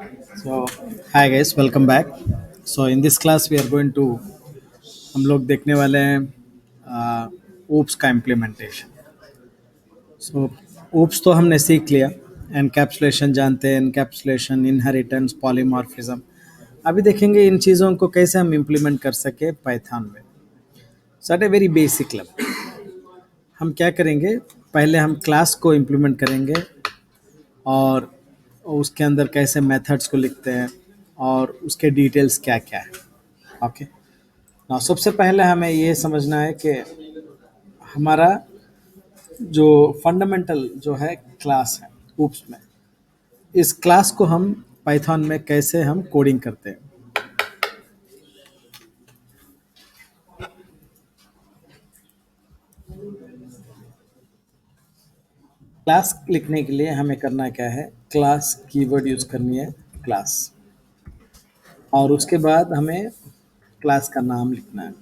So, hi guys, welcome back. So, in this class we are going to हम लोग देखने वाले हैं oops का इम्प्लीमेंटेशन. सो oops तो हमने सीख लिया. एनकैप्सुलेशन जानते हैं, एनकैप्सुलेशन, इनहेरिटेंस, पॉलीमॉर्फिज्म. अभी देखेंगे इन चीज़ों को कैसे हम इम्प्लीमेंट कर सके पाइथन में. So at a very basic level हम क्या करेंगे, पहले हम क्लास को इम्प्लीमेंट करेंगे और उसके अंदर कैसे मेथड्स को लिखते हैं और उसके डिटेल्स क्या क्या है. ओके. ना सबसे पहले हमें ये समझना है कि हमारा जो फंडामेंटल जो है क्लास है ऊप्स में, इस क्लास को हम पाइथन में कैसे हम कोडिंग करते हैं. क्लास लिखने के लिए हमें करना क्या है, क्लास कीवर्ड यूज करनी है, क्लास, और उसके बाद हमें क्लास का नाम लिखना है.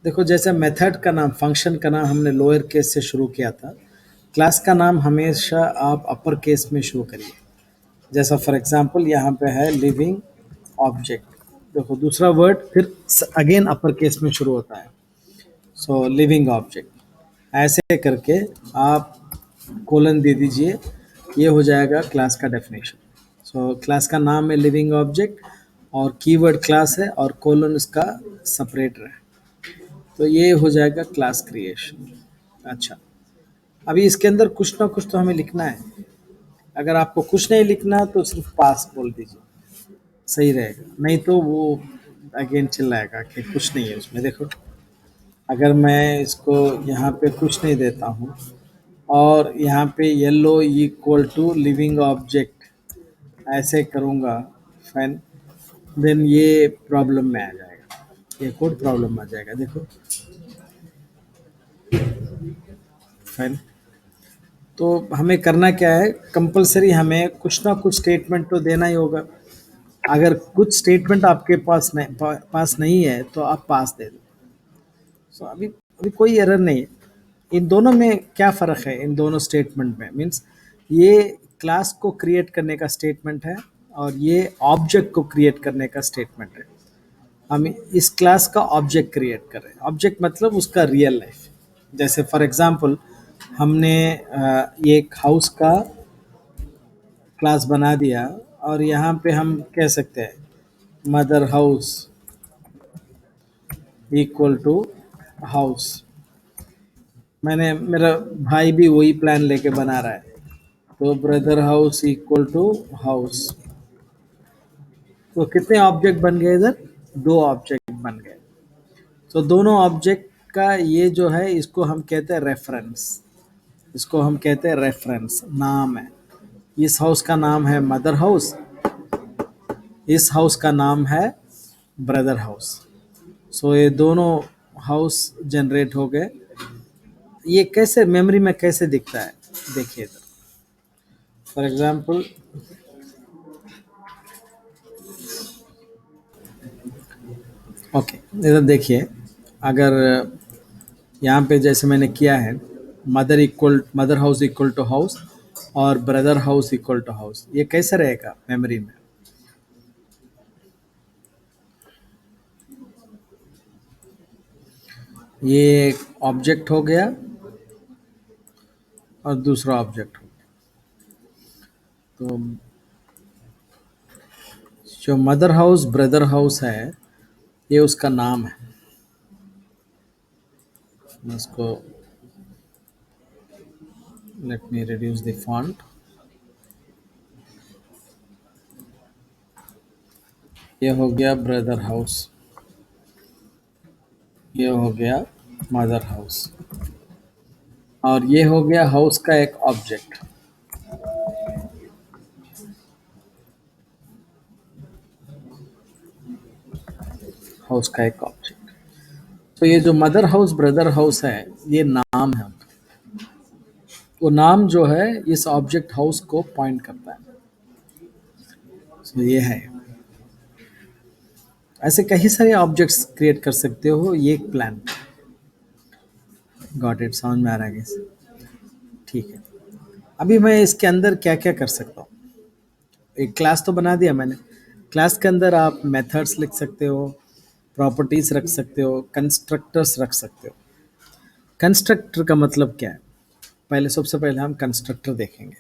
देखो जैसे मेथड का नाम, फंक्शन का नाम हमने लोअर केस से शुरू किया था, क्लास का नाम हमेशा आप अपर केस में शुरू करिए. जैसा फॉर एग्जांपल यहाँ पे है लिविंग ऑब्जेक्ट, देखो दूसरा वर्ड फिर अगेन अपर केस में शुरू होता है. सो लिविंग ऑब्जेक्ट ऐसे करके आप कोलन दे दीजिए, ये हो जाएगा क्लास का डेफिनेशन. सो क्लास का नाम है लिविंग ऑब्जेक्ट और कीवर्ड क्लास है और कोलन उसका सेपरेटर है, तो ये हो जाएगा क्लास क्रिएशन. अच्छा, अभी इसके अंदर कुछ ना कुछ तो हमें लिखना है. अगर आपको कुछ नहीं लिखना तो सिर्फ पास बोल दीजिए, सही रहेगा. नहीं तो वो अगेन चिल्लाएगा कि कुछ नहीं है उसमें. देखो अगर मैं इसको यहाँ पे कुछ नहीं देता हूँ और यहाँ पे yellow equal to living object ऐसे करूँगा, फैन, देन ये प्रॉब्लम में आ जाएगा, ये कोड प्रॉब्लम में आ जाएगा. देखो फैन, तो हमें करना क्या है, कंपलसरी हमें कुछ ना कुछ स्टेटमेंट तो देना ही होगा. अगर कुछ स्टेटमेंट आपके पास नहीं है तो आप पास दे दो. सो अभी अभी कोई एरर नहीं है. इन दोनों में क्या फ़र्क है, इन दोनों स्टेटमेंट में मीन्स ये क्लास को क्रिएट करने का स्टेटमेंट है और ये ऑब्जेक्ट को क्रिएट करने का स्टेटमेंट है. हम इस क्लास का ऑब्जेक्ट क्रिएट कर रहे हैं. ऑब्जेक्ट मतलब उसका रियल लाइफ. जैसे फॉर एग्जांपल हमने ये एक हाउस का क्लास बना दिया और यहाँ पे हम कह सकते हैं mother house equal to house. मैंने, मेरा भाई भी वही प्लान लेके बना रहा है, तो brother house equal to house. तो कितने ऑब्जेक्ट बन गए इधर, दो ऑब्जेक्ट बन गए. तो दोनों ऑब्जेक्ट का ये जो है इसको हम कहते हैं रेफरेंस, इसको हम कहते हैं रेफरेंस, नाम है. इस हाउस का नाम है मदर हाउस, इस हाउस का नाम है ब्रदर हाउस. सो ये दोनों हाउस जनरेट हो गए. ये कैसे मेमोरी में कैसे दिखता है, देखिए इधर फॉर एग्जांपल ओके, इधर देखिए, अगर यहाँ पे जैसे मैंने किया है mother house equal to house और brother house equal to house, ये कैसे रहेगा मेमोरी में. ये एक ऑब्जेक्ट हो गया और दूसरा ऑब्जेक्ट हो गया. तो जो मदर हाउस ब्रदर हाउस है ये उसका नाम है. मैं इसको, let me reduce the font. ये हो गया ब्रदर हाउस, ये हो गया मदर हाउस और ये हो गया हाउस का एक ऑब्जेक्ट. हाउस का एक ऑब्जेक्ट. तो ये जो मदर हाउस ब्रदर हाउस है ये नाम है. वो नाम जो है इस ऑब्जेक्ट हाउस को पॉइंट करता है. तो ये है, ऐसे कई सारे ऑब्जेक्ट्स क्रिएट कर सकते हो ये एक प्लान. गॉट इट, समझ में आ रहा है कैसे. ठीक है, अभी मैं इसके अंदर क्या क्या कर सकता हूँ. एक क्लास तो बना दिया मैंने। क्लास के अंदर आप मेथड्स लिख सकते हो, प्रॉपर्टीज रख सकते हो, कंस्ट्रक्टर्स रख सकते हो। कंस्ट्रक्टर का मतलब क्या है? पहले सबसे पहले हम कंस्ट्रक्टर देखेंगे।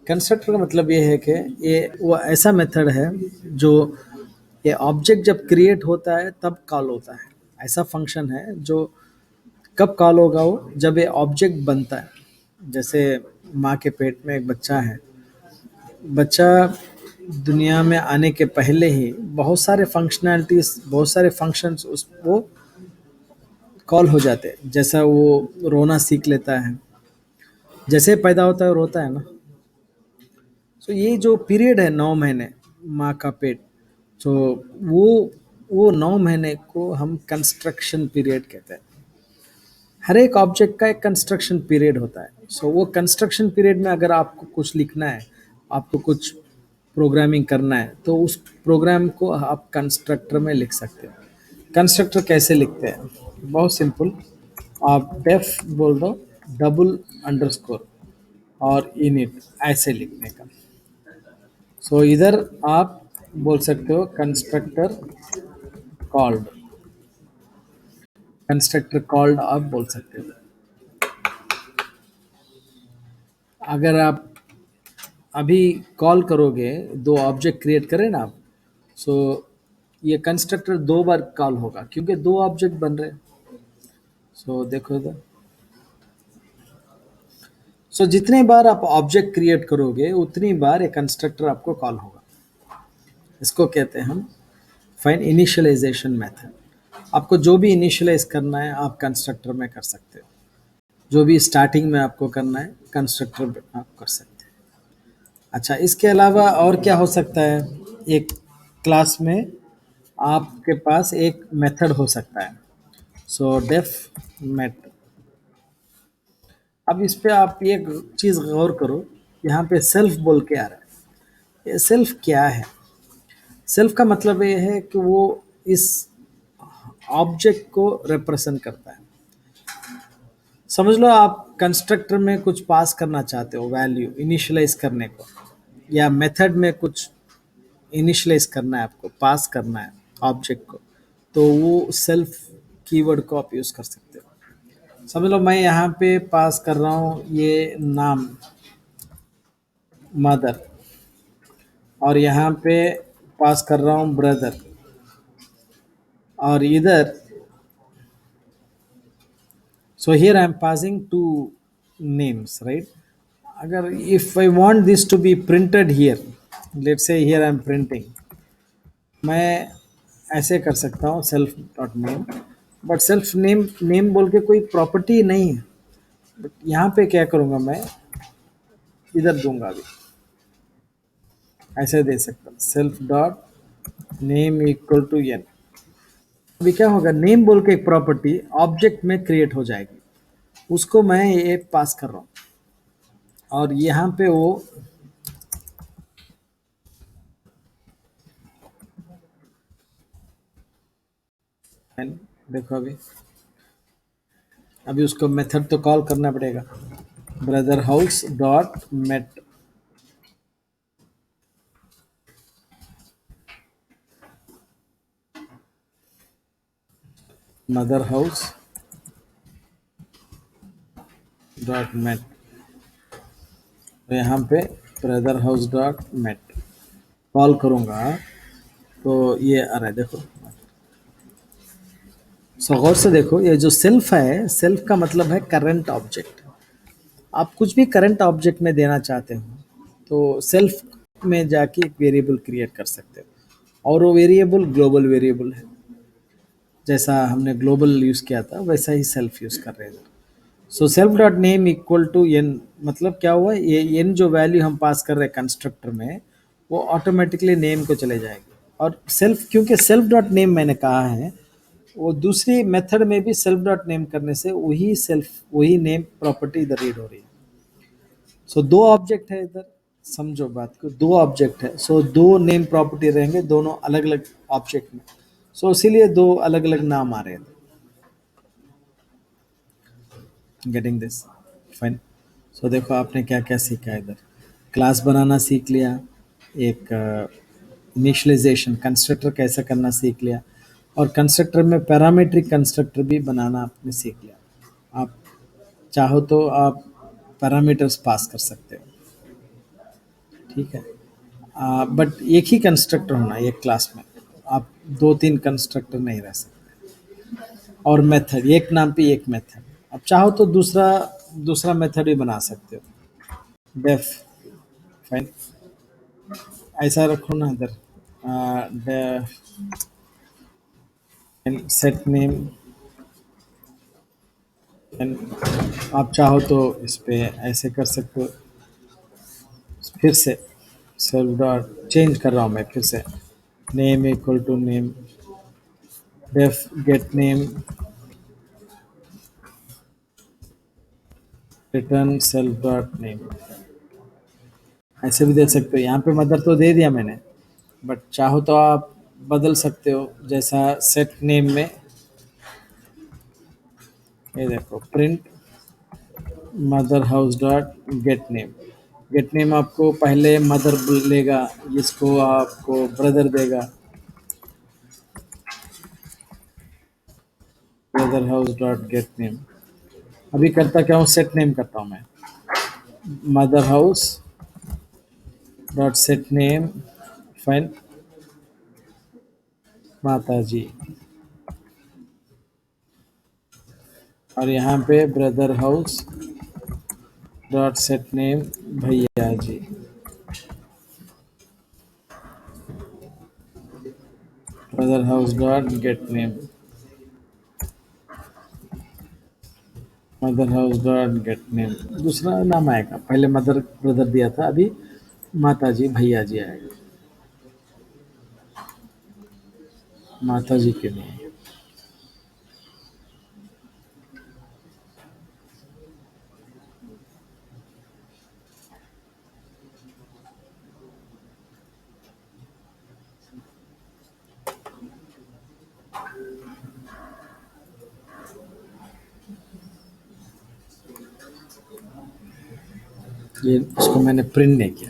कंस्ट्रक्टर का मतलब ये है कि ये वो ऐसा मेथड है जो ये ऑब्जेक्ट जब क्रिएट होता है तब कॉल होता है। ऐसा फंक्शन है जो कब कॉल होगा? वो जब ये ऑब्जेक्ट बनता है। जैसे माँ के पेट में एक बच्चा है, बच्चा दुनिया में आने के पहले ही बहुत सारे फंक्शनैलिटीज, बहुत सारे फंक्शंस उस वो कॉल हो जाते हैं। जैसा वो रोना सीख लेता है, जैसे पैदा होता है रोता है ना। सो ये जो पीरियड है 9 महीने माँ का पेट, तो वो वो 9 महीने को हम कंस्ट्रक्शन पीरियड कहते हैं। हर एक ऑब्जेक्ट का एक कंस्ट्रक्शन पीरियड होता है। सो वो कंस्ट्रक्शन पीरियड में अगर आपको कुछ लिखना है, आपको कुछ प्रोग्रामिंग करना है, तो उस प्रोग्राम को आप कंस्ट्रक्टर में लिख सकते हो। कंस्ट्रक्टर कैसे लिखते हैं? बहुत सिंपल। आप डेफ बोल दो, डबल अंडरस्कोर और इनिट, ऐसे लिखने का। सो इधर आप बोल सकते हो कंस्ट्रक्टर कॉल्ड, कंस्ट्रक्टर कॉल्ड आप बोल सकते हो। अगर आप अभी कॉल करोगे, दो ऑब्जेक्ट क्रिएट करें ना आप, सो ये कंस्ट्रक्टर 2 बार कॉल होगा क्योंकि दो ऑब्जेक्ट बन रहे हैं। सो देखो इधर, सो जितने बार आप ऑब्जेक्ट क्रिएट करोगे उतनी बार एक कंस्ट्रक्टर आपको कॉल होगा। इसको कहते हैं हम फाइन इनिशियलाइजेशन मेथड। आपको जो भी इनिशियलाइज करना है आप कंस्ट्रक्टर में कर सकते हो। जो भी स्टार्टिंग में आपको करना है कंस्ट्रक्टर में आप कर सकते हैं। अच्छा, इसके अलावा और क्या हो सकता है? एक क्लास में आपके पास एक मेथड हो सकता है। So def met. अब इस पे आप एक चीज़ गौर करो, यहाँ पे सेल्फ बोल के आ रहा है। ये सेल्फ क्या है? सेल्फ का मतलब ये है कि वो इस ऑब्जेक्ट को रिप्रेजेंट करता है। समझ लो आप कंस्ट्रक्टर में कुछ पास करना चाहते हो, वैल्यू इनिशियलाइज करने को, या मेथड में कुछ इनिशियलाइज करना है, आपको पास करना है ऑब्जेक्ट को, तो वो सेल्फ कीवर्ड को आप यूज़ कर सकते हो। समझ लो मैं यहाँ पे पास कर रहा हूँ ये नाम मदर, और यहाँ पे पास कर रहा हूँ ब्रदर, और इधर so here I am passing two names, right? अगर if I want this to be printed here, let's say here I am printing, मैं ऐसे कर सकता हूँ self dot name. But self name name बोल के कोई प्रॉपर्टी नहीं है। बट यहाँ पे क्या करूँगा मैं, इधर दूंगा अभी, ऐसे दे सकता हूँ self dot name equal to n. अभी क्या होगा, नेम बोल के एक प्रॉपर्टी ऑब्जेक्ट में क्रिएट हो जाएगी, उसको मैं ये पास कर रहा हूँ। और यहाँ पे वो देखो अभी अभी उसको मेथड तो कॉल करना पड़ेगा। Brother house dot mate, mother house dot mate, तो यहाँ पे brother house dot mate call करूँगा तो ये आ रहा है, देखो। सो गौर से देखो, ये जो सेल्फ है, सेल्फ का मतलब है करंट ऑब्जेक्ट। आप कुछ भी करंट ऑब्जेक्ट में देना चाहते हो तो सेल्फ में जाके एक वेरिएबल क्रिएट कर सकते हो, और वो वेरिएबल ग्लोबल वेरिएबल है। जैसा हमने ग्लोबल यूज़ किया था वैसा ही सेल्फ यूज़ कर रहे हैं। So self dot name equal to n, मतलब क्या हुआ, ये एन जो वैल्यू हम पास कर रहे हैं कंस्ट्रक्टर में, वो ऑटोमेटिकली नेम को चले जाएगी। और सेल्फ, क्योंकि सेल्फ डॉट नेम मैंने कहा है, वो दूसरी मेथड में भी सेल्फ डॉट नेम करने से वही नेम प्रॉपर्टी इधर रीड हो रही है। सो दो ऑब्जेक्ट है इधर, समझो बात को, दो ऑब्जेक्ट है, सो दो नेम प्रॉपर्टी रहेंगे दोनों अलग अलग ऑब्जेक्ट में। सो इसीलिए दो अलग अलग नाम आ रहे हैं। Getting this? फाइन। सो देखो आपने क्या क्या सीखा है इधर। क्लास बनाना सीख लिया, एक इनिशियलाइजेशन कंस्ट्रक्टर कैसे करना सीख लिया, और कंस्ट्रक्टर में पैरामीट्रिक कंस्ट्रक्टर भी बनाना आपने सीख लिया। आप चाहो तो आप पैरामीटर्स पास कर सकते हो, ठीक है। बट एक ही कंस्ट्रक्टर होना एक क्लास में, आप दो तीन कंस्ट्रक्टर नहीं रह सकते। और मेथड, एक नाम पे एक मेथड, अब चाहो तो दूसरा दूसरा मेथड भी बना सकते हो। डेफ फाइन, ऐसा रखो ना इधर, सेट नेम, आप चाहो तो इस पे ऐसे कर सकते हो। फिर से सेल्फ डॉट चेंज कर रहा हूँ मैं, फिर से name equal to name, def get name, return self dot name, ऐसे भी दे सकते हो। यहाँ पे मदर तो दे दिया मैंने, बट चाहो तो आप बदल सकते हो। जैसा सेट नेम में ये देखो, print mother house dot get name, get name आपको पहले मदर लेगा, इसको आपको ब्रदर देगा, brother house dot get name. अभी करता क्या हूँ, सेट नेम करता हूँ मैं, mother house dot set name fine माता जी, और यहाँ पे brother house dot set name भैया जी, brother house dot get name, mother house dot get name, दूसरा नाम आएगा। पहले मदर ब्रदर दिया था, अभी माता जी भैया जी आएगा, माता जी के लिए। ये इसको मैंने प्रिंट नहीं किया,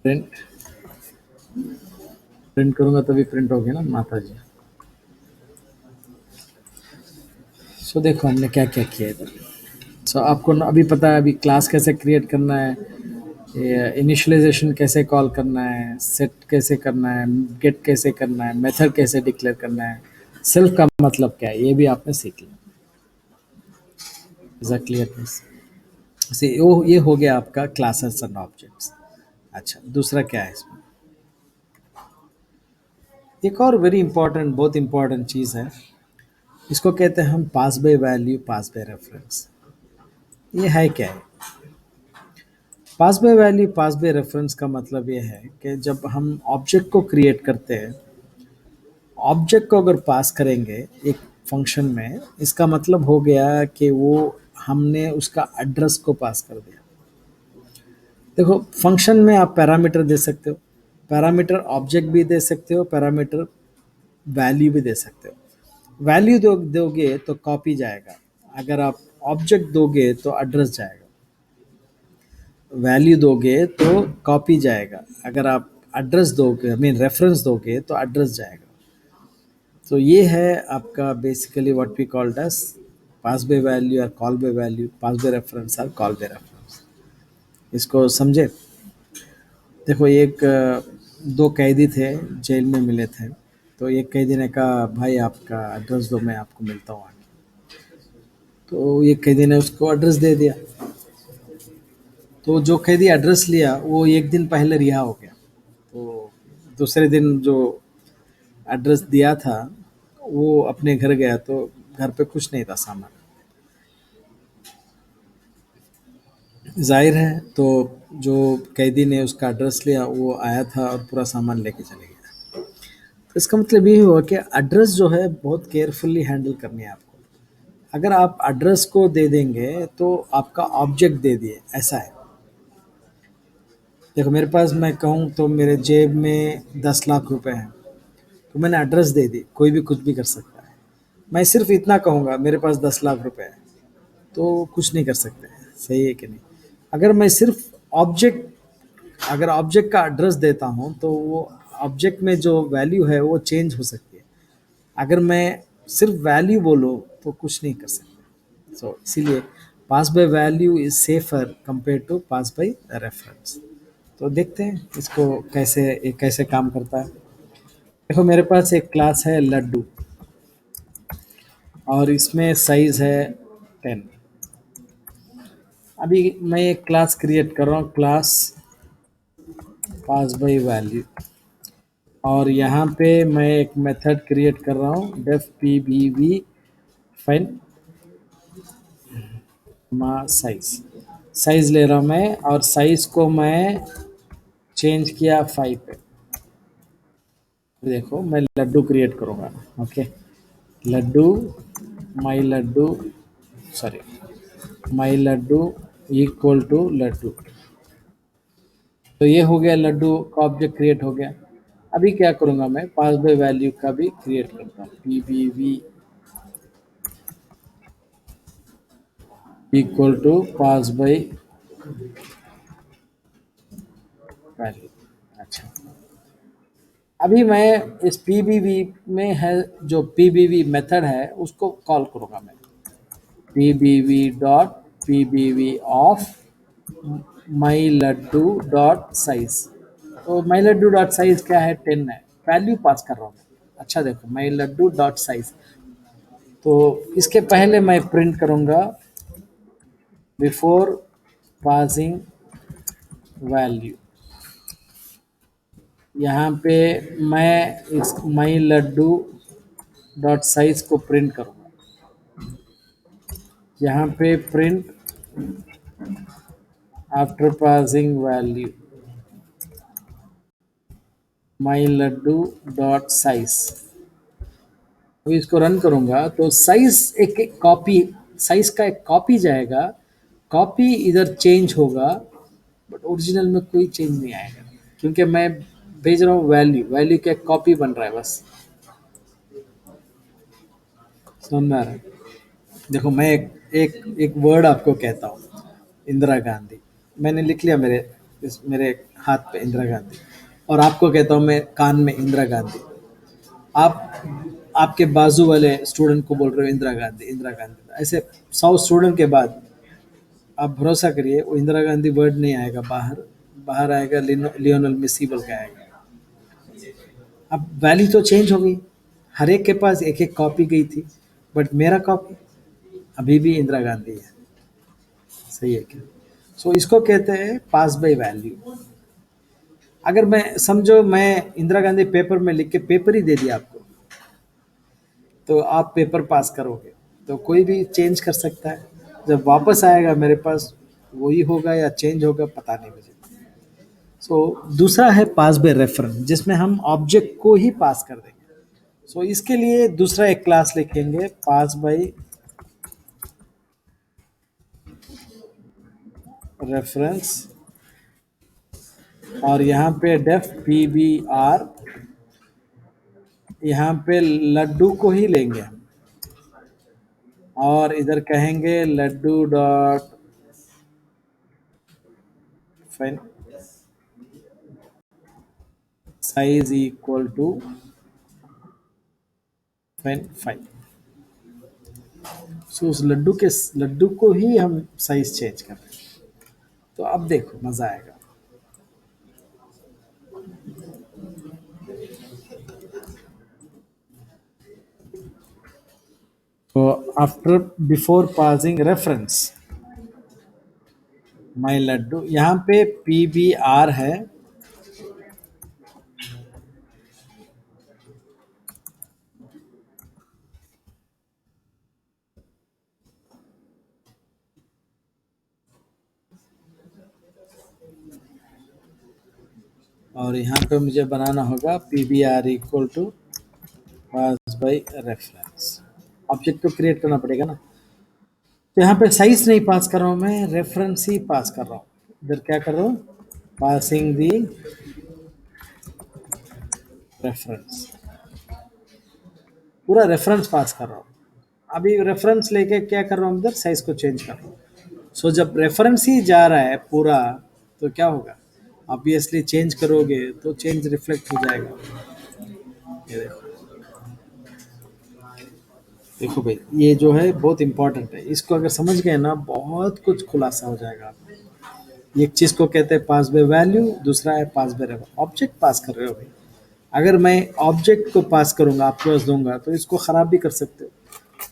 प्रिंट प्रिंट करूंगा तभी प्रिंट होगी ना माता जी। सो देखो हमने क्या क्या किया इधर। सो आपको अभी पता है अभी क्लास कैसे क्रिएट करना है, इनिशियलाइजेशन कैसे कॉल करना है, सेट कैसे करना है, गेट कैसे करना है, मेथड कैसे डिक्लेयर करना है, सेल्फ का मतलब क्या है, ये भी आपने सीख लिया। इज अ क्लियरनेस से ये हो गया आपका क्लासेस एंड ऑब्जेक्ट्स। अच्छा, दूसरा क्या है इसमें, एक और वेरी इंपॉर्टेंट, बहुत इंपॉर्टेंट चीज़ है, इसको कहते हैं हम pass by value, pass by reference. ये है क्या है, pass by value, pass by reference का मतलब ये है कि जब हम ऑब्जेक्ट को क्रिएट करते हैं, ऑब्जेक्ट को अगर पास करेंगे एक फंक्शन में, इसका मतलब हो गया कि वो हमने उसका एड्रेस को पास कर दिया। देखो फंक्शन में आप पैरामीटर दे सकते हो, पैरामीटर ऑब्जेक्ट भी दे सकते हो, पैरामीटर वैल्यू भी दे सकते हो। वैल्यू दोगे तो कॉपी जाएगा, अगर आप ऑब्जेक्ट दोगे तो एड्रेस जाएगा। वैल्यू दोगे तो कॉपी जाएगा, अगर आप एड्रेस दोगे, आई मीन रेफरेंस दोगे तो एड्रेस जाएगा। तो ये है आपका basically what we called as pass by value और call by value, pass by reference और कॉल बाय रेफरेंस। इसको समझे। देखो एक दो कैदी थे, जेल में मिले थे, तो एक कैदी ने कहा भाई आपका एड्रेस दो, मैं आपको मिलता हूँ आगे। तो एक कैदी ने उसको एड्रेस दे दिया, तो जो कैदी एड्रेस लिया वो एक दिन पहले रिहा हो गया। तो दूसरे दिन जो एड्रेस दिया था वो अपने घर गया, तो घर पे कुछ नहीं था सामान, जाहिर है। तो जो कैदी ने उसका एड्रेस लिया वो आया था और पूरा सामान लेके चले गया। तो इसका मतलब ये हुआ कि एड्रेस जो है बहुत केयरफुली हैंडल करनी है आपको। अगर आप एड्रेस को दे देंगे तो आपका ऑब्जेक्ट दे दिए, ऐसा है। देखो मेरे पास, मैं कहूँ तो मेरे जेब में 10 लाख रुपए हैं, तो मैंने एड्रेस दे दी, कोई भी कुछ भी कर सकता है। मैं सिर्फ इतना कहूँगा मेरे पास 10 लाख रुपए है, तो कुछ नहीं कर सकते, सही है कि नहीं। अगर मैं सिर्फ ऑब्जेक्ट अगर ऑब्जेक्ट का एड्रेस देता हूँ तो वो ऑब्जेक्ट में जो वैल्यू है वो चेंज हो सकती है। अगर मैं सिर्फ वैल्यू बोलूँ तो कुछ नहीं कर सकते। सो इसीलिए pass by value is safer compare to pass by reference. तो देखते हैं इसको कैसे ये कैसे काम करता है। देखो मेरे पास एक क्लास है लड्डू और इसमें साइज है 10। अभी मैं एक क्लास क्रिएट कर रहा हूँ, क्लास पास बाय वैल्यू, और यहाँ पे मैं एक मेथड क्रिएट कर रहा हूँ def P B V fine size. Size ले रहा हूँ मैं और साइज को मैं चेंज किया 5 पे। देखो मैं लड्डू क्रिएट करूँगा। Okay, laddu, my laddu, sorry, my laddu equal to laddu. तो ये हो गया, लड्डू का ऑब्जेक्ट क्रिएट हो गया। अभी क्या करूँगा मैं, पास बाय वैल्यू का भी क्रिएट करता हूँ, P B V equal to pass by value. अच्छा, अभी मैं इस पीबीवी में है जो पीबीवी मेथड है उसको कॉल करूँगा मैं, PBV dot PBV of my laddu dot size. तो माई लड्डू डॉट साइज क्या है, 10 है, वैल्यू पास कर रहा हूँ। अच्छा देखो, माई लड्डू डॉट साइज, तो इसके पहले मैं प्रिंट करूँगा बिफोर पासिंग वैल्यू। यहाँ पे मैं इस माई लड्डू डॉट साइज को प्रिंट करूँगा। यहाँ पे print after passing value my laddu dot size. तो इसको रन करूँगा तो साइज एक कॉपी, साइज का एक कॉपी जाएगा, कॉपी इधर चेंज होगा बट ओरिजिनल में कोई चेंज नहीं आएगा, क्योंकि मैं भेज रहा हूँ वैल्यू, वैल्यू का एक कॉपी बन रहा है बस। समझ में आ रहा है? देखो मैं एक वर्ड आपको कहता हूँ, इंदिरा गांधी, मैंने लिख लिया मेरे हाथ पे इंदिरा गांधी, और आपको कहता हूँ मैं कान में इंदिरा गांधी। आप आपके बाजू वाले स्टूडेंट को बोल रहे हो इंदिरा गांधी, इंदिरा गांधी, ऐसे 100 स्टूडेंट के बाद आप भरोसा करिए वो इंदिरा गांधी वर्ड नहीं आएगा बाहर, बाहर आएगा लियोनल मेसी बोल के आएगा। अब वैल्यू तो चेंज हो गई, हर एक के पास एक एक कॉपी गई थी, बट मेरा कॉपी अभी भी इंदिरा गांधी है। सही है क्या? सो इसको कहते हैं पास बाय वैल्यू। अगर मैं समझो मैं इंदिरा गांधी पेपर में लिख के पेपर ही दे दिया आपको, तो आप पेपर पास करोगे, तो कोई भी चेंज कर सकता है, जब वापस आएगा मेरे पास वही होगा या चेंज होगा पता नहीं मुझे। सो दूसरा है पास बाय रेफरेंस, जिसमें हम ऑब्जेक्ट को ही पास कर देंगे। सो इसके लिए दूसरा एक क्लास लिखेंगे, पास बाय रेफरेंस, और यहाँ पे डेफ पी बी आर, यहाँ पे लड्डू को ही लेंगे हम, और इधर कहेंगे laddu dot fine size equal to fine 5। So उस लड्डू को ही हम साइज चेंज कर रहे हैं। तो अब देखो मजा आएगा। तो आफ्टर बिफोर पासिंग रेफरेंस माई लड्डू, यहाँ पे पी बी आर है, और यहाँ पे मुझे बनाना होगा P B R equal to pass by reference. Object तो क्रिएट करना पड़ेगा ना। तो यहाँ पे साइज नहीं पास कर रहा हूँ मैं, रेफरेंस ही पास कर रहा हूँ। इधर क्या कर रहा हूँ, पासिंग दी रेफरेंस, पूरा रेफरेंस पास कर रहा हूँ। अभी रेफरेंस लेके क्या कर रहा हूँ, इधर साइज को चेंज कर रहा हूँ। सो जब रेफरेंस ही जा रहा है पूरा, तो क्या होगा, ऑब्वियसली चेंज करोगे तो चेंज रिफ्लेक्ट हो जाएगा। ये देखो भाई, ये जो है बहुत इंपॉर्टेंट है, इसको अगर समझ गए ना बहुत कुछ खुलासा हो जाएगा आपको। एक चीज को कहते हैं पास बाय वैल्यू, दूसरा है पास बाय ऑब्जेक्ट पास कर रहे हो भाई। अगर मैं ऑब्जेक्ट को पास करूंगा, आपके पास दूंगा, तो इसको खराब भी कर सकते हो।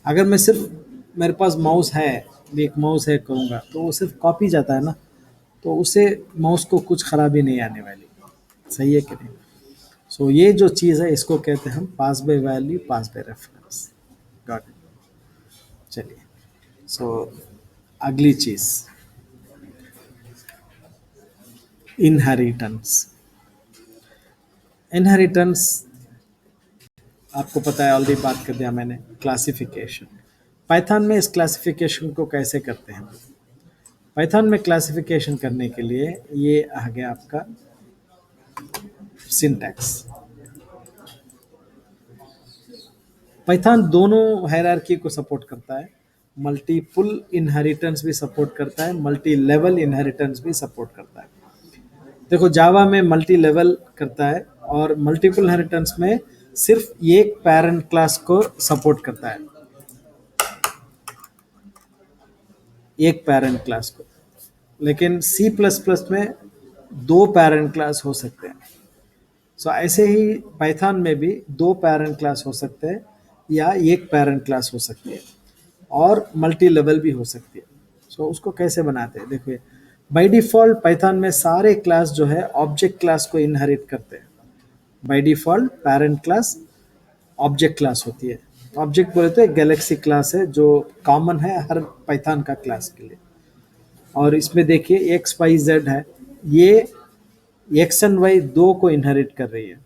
अगर मैं सिर्फ, मेरे पास माउस है, एक माउस है कहूँगा, तो वो सिर्फ कॉपी जाता है ना, तो उससे माउस को कुछ खराबी नहीं आने वाली। सही है कि नहीं? सो ये जो चीज़ है इसको कहते हैं हम pass by value, pass by reference. Got it? चलिए, सो अगली चीज़, इनहेरिटेंस। इनहेरिटेंस आपको पता है, ऑलरेडी बात कर दिया मैंने। क्लासिफिकेशन, पाइथन में इस क्लासिफिकेशन को कैसे करते हैं? पाइथन में क्लासिफिकेशन करने के लिए ये आ गया आपका सिंटैक्स। पाइथन दोनों हायरार्की को सपोर्ट करता है, मल्टीपल इनहेरिटेंस भी सपोर्ट करता है, मल्टी लेवल इनहेरिटेंस भी सपोर्ट करता है। देखो, जावा में मल्टी लेवल करता है, और मल्टीपल इनहेरिटेंस में सिर्फ एक पैरेंट क्लास को सपोर्ट करता है, एक पैरेंट क्लास को। लेकिन सी प्लस प्लस में दो पैरेंट क्लास हो सकते हैं। सो ऐसे ही पाइथन में भी दो पैरेंट क्लास हो सकते हैं, या एक पैरेंट क्लास हो सकती है, और मल्टी लेवल भी हो सकती है। सो उसको कैसे बनाते हैं? देखिए, बाय डिफॉल्ट पाइथन में सारे क्लास जो है ऑब्जेक्ट क्लास को इनहेरिट करते हैं। By default parent class object class होती है। ऑब्जेक्ट बोले तो एक गैलेक्सी क्लास है जो कॉमन है हर पाइथन का क्लास के लिए। और इसमें देखिए एक्स वाई जेड है, ये एक्स एंड वाई दो को इनहेरिट कर रही है,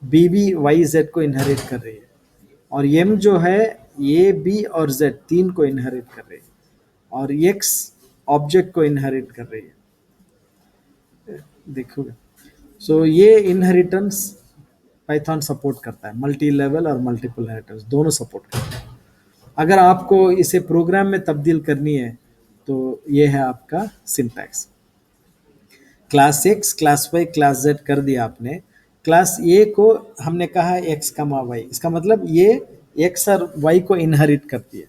बी भी वाई जेड को इनहेरिट कर रही है, और एम जो है ए बी और जेड तीन को इनहेरिट कर रही है, और एक्स ऑब्जेक्ट को इनहेरिट कर रही है। देखोगे, सो ये इनहेरिटेंस पाइथन सपोर्ट करता है, मल्टी लेवल और मल्टीपल इनहेरिटेंस दोनों सपोर्ट करता है। अगर आपको इसे प्रोग्राम में तब्दील करनी है तो ये है आपका syntax. Class X, class Y, class Z कर दिया आपने। क्लास ए को हमने कहा एक्स कमा वाई, इसका मतलब ये एक्स और वाई को इनहेरिट करती है।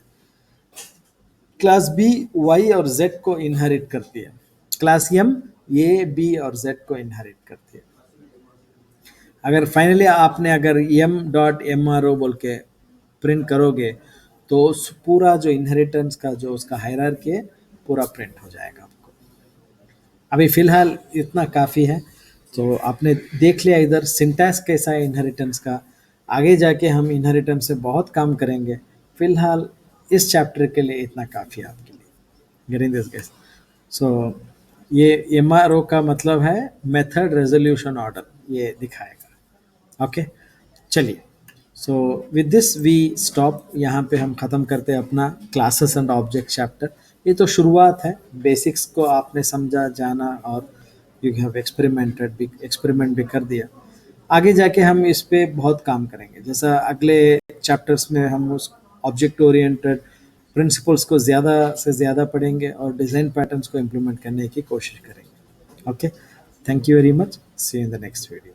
क्लास बी वाई और जेड को इनहेरिट करती है। क्लास एम ए बी और जेड को इनहेरिट करती है। अगर फाइनली आपने अगर M dot M R O बोल के प्रिंट करोगे, तो उस पूरा जो इनहेरिटेंस का जो उसका हायरार्की है पूरा प्रिंट हो जाएगा आपको। अभी फिलहाल इतना काफ़ी है। तो आपने देख लिया इधर सिंटैक्स कैसा है इनहेरिटेंस का। आगे जाके हम इनहेरिटेंस से बहुत काम करेंगे। फिलहाल इस चैप्टर के लिए इतना काफ़ी है आपके लिए। Getting this guys? सो ये एम आर ओ का मतलब है मेथड रेजोल्यूशन ऑर्डर, ये दिखाएगा। ओके, चलिए। So with this we stop, यहाँ पे हम ख़त्म करते हैं अपना क्लासेस एंड ऑब्जेक्ट चैप्टर। ये तो शुरुआत है, बेसिक्स को आपने समझा जाना, और यू हैव एक्सपेरिमेंट भी कर दिया। आगे जाके हम इस पे बहुत काम करेंगे, जैसा अगले चैप्टर्स में हम उस ऑब्जेक्ट ओरिएंटेड प्रिंसिपल्स को ज़्यादा से ज़्यादा पढ़ेंगे और डिज़ाइन पैटर्न्स को इम्प्लीमेंट करने की कोशिश करेंगे। Okay, thank you very much, see you in the next video.